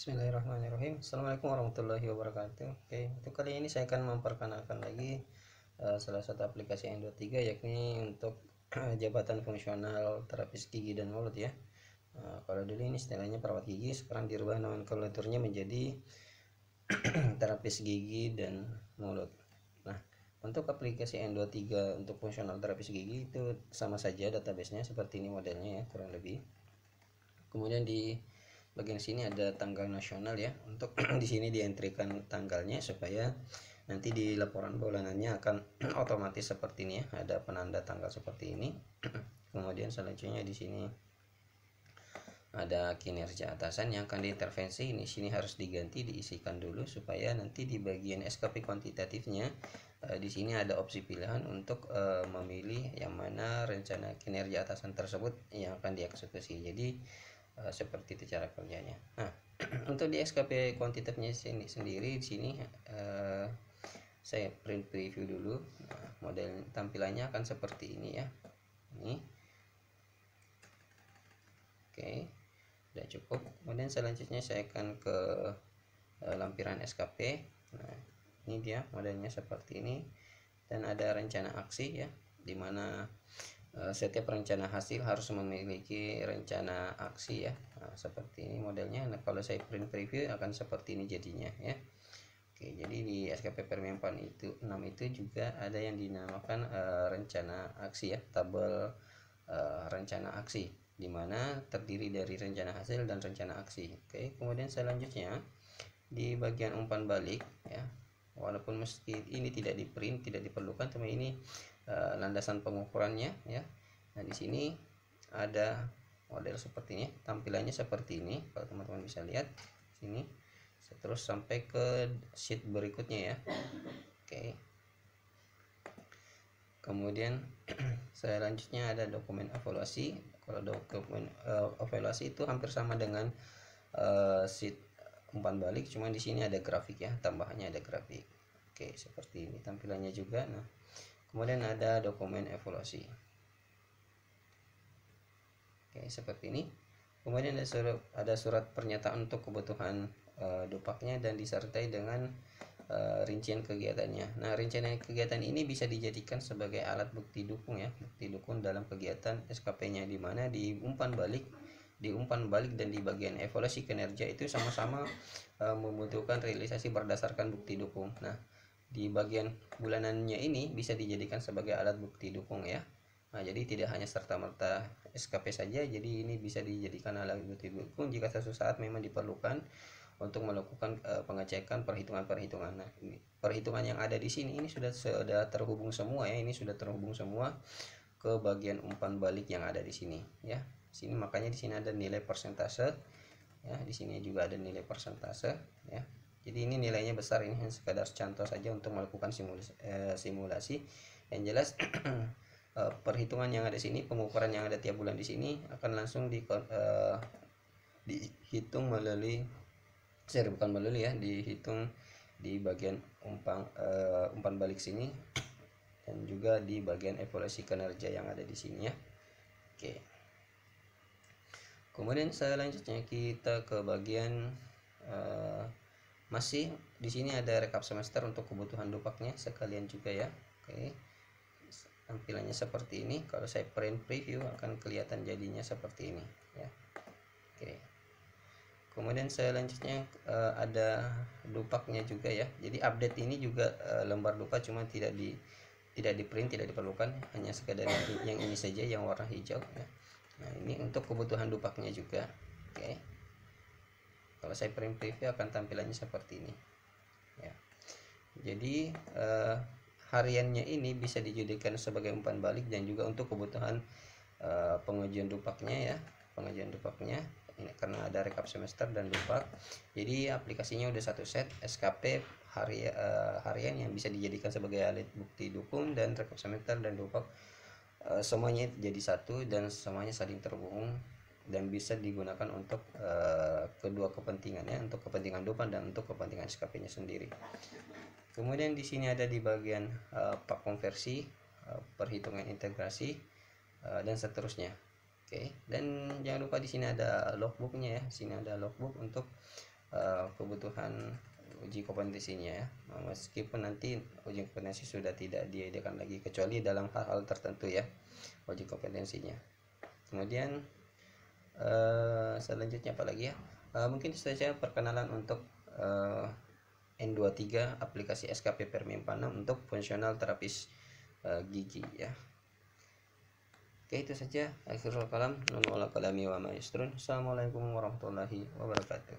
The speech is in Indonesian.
Bismillahirrahmanirrahim. Assalamualaikum warahmatullahi wabarakatuh. Oke, untuk kali ini saya akan memperkenalkan lagi salah satu aplikasi N23, yakni untuk jabatan fungsional terapis gigi dan mulut ya. Kalau dulu ini istilahnya perawat gigi, sekarang dirubah nomenklaturnya menjadi terapis gigi dan mulut. Nah, untuk aplikasi N23 untuk fungsional terapis gigi itu sama saja databasenya seperti ini modelnya ya, kurang lebih. Kemudian di bagian sini ada tanggal nasional ya, untuk di sini dientrikan tanggalnya supaya nanti di laporan bulanannya akan otomatis seperti ini ya, ada penanda tanggal seperti ini. Kemudian selanjutnya di sini ada kinerja atasan yang akan diintervensi. Ini sini harus diganti, diisikan dulu supaya nanti di bagian SKP kuantitatifnya di sini ada opsi pilihan untuk memilih yang mana rencana kinerja atasan tersebut yang akan dieksekusi. Jadi seperti itu cara kerjanya. Nah, untuk di SKP kuantitatifnya sendiri di sini saya print preview dulu. Nah, model tampilannya akan seperti ini ya. Ini. Oke. Sudah cukup. Kemudian selanjutnya saya akan ke lampiran SKP. Nah, ini dia modelnya seperti ini, dan ada rencana aksi ya, dimana setiap rencana hasil harus memiliki rencana aksi ya. Nah, seperti ini modelnya. Nah, kalau saya print preview akan seperti ini jadinya ya. Oke, jadi di SKP Permenpan itu 6 itu juga ada yang dinamakan rencana aksi ya, tabel rencana aksi, dimana terdiri dari rencana hasil dan rencana aksi. Oke, kemudian selanjutnya di bagian umpan balik ya, walaupun meski ini tidak di print, tidak diperlukan, tapi ini landasan pengukurannya ya. Nah, di sini ada model seperti ini, tampilannya seperti ini kalau teman-teman bisa lihat sini, terus sampai ke sheet berikutnya ya. Oke, kemudian selanjutnya ada dokumen evaluasi. Kalau dokumen evaluasi itu hampir sama dengan sheet umpan balik, cuma di sini ada grafik ya, tambahannya ada grafik. Oke, seperti ini tampilannya juga. Nah, kemudian ada dokumen evaluasi. Oke, seperti ini. Kemudian ada surat pernyataan untuk kebutuhan dupaknya dan disertai dengan rincian kegiatannya. Nah, rincian kegiatan ini bisa dijadikan sebagai alat bukti dukung ya, bukti dukung dalam kegiatan SKP-nya, di mana di umpan balik dan di bagian evaluasi kinerja itu sama-sama membutuhkan realisasi berdasarkan bukti dukung. Nah, di bagian bulanannya ini bisa dijadikan sebagai alat bukti dukung ya. Nah, jadi tidak hanya serta-merta SKP saja, jadi ini bisa dijadikan alat bukti dukung jika suatu saat memang diperlukan untuk melakukan pengecekan perhitungan-perhitungan. Nah, ini perhitungan yang ada di sini ini sudah terhubung semua ya, ini sudah terhubung semua ke bagian umpan balik yang ada di sini ya. Sini makanya di sini ada nilai persentase ya, di sini juga ada nilai persentase ya. Jadi ini nilainya besar, ini hanya sekadar contoh saja untuk melakukan simulasi. Yang jelas perhitungan yang ada di sini, pengukuran yang ada tiap bulan di sini akan langsung dihitung melalui dihitung di bagian umpan balik sini, dan juga di bagian evaluasi kinerja yang ada di sini ya. Oke. Kemudian selanjutnya kita ke bagian masih di sini ada rekap semester untuk kebutuhan dupaknya sekalian juga ya. Oke. Tampilannya seperti ini. Kalau saya print preview akan kelihatan jadinya seperti ini ya. Oke. Kemudian selanjutnya ada dupaknya juga ya. Jadi update ini juga lembar dupa, cuma tidak di print, tidak diperlukan, hanya sekadar yang ini saja yang warna hijau ya. Nah, ini untuk kebutuhan dupaknya juga. Oke. Kalau saya print preview akan tampilannya seperti ini ya. Jadi hariannya ini bisa dijadikan sebagai umpan balik dan juga untuk kebutuhan pengajuan dupaknya ya, pengajuan dupaknya ini karena ada rekap semester dan dupak. Jadi aplikasinya udah satu set SKP harian yang bisa dijadikan sebagai alat bukti dukung dan rekap semester dan dupak, semuanya jadi satu dan semuanya saling terhubung dan bisa digunakan untuk kedua kepentingannya, untuk kepentingan dupak dan untuk kepentingan SKP-nya sendiri. Kemudian di sini ada di bagian pak konversi, perhitungan integrasi dan seterusnya. Oke, dan jangan lupa di sini ada logbooknya ya. Sini ada logbook untuk kebutuhan uji kompetensinya ya, meskipun nanti uji kompetensi sudah tidak diadakan lagi kecuali dalam hal-hal tertentu ya uji kompetensinya. Kemudian selanjutnya apa lagi ya, mungkin saja perkenalan untuk N23 aplikasi SKP Permimpa 6 untuk fungsional terapis gigi ya. Oke, itu saja. Akhirul kalam, non wala kalami wa ma yasrun. Assalamualaikum warahmatullahi wabarakatuh.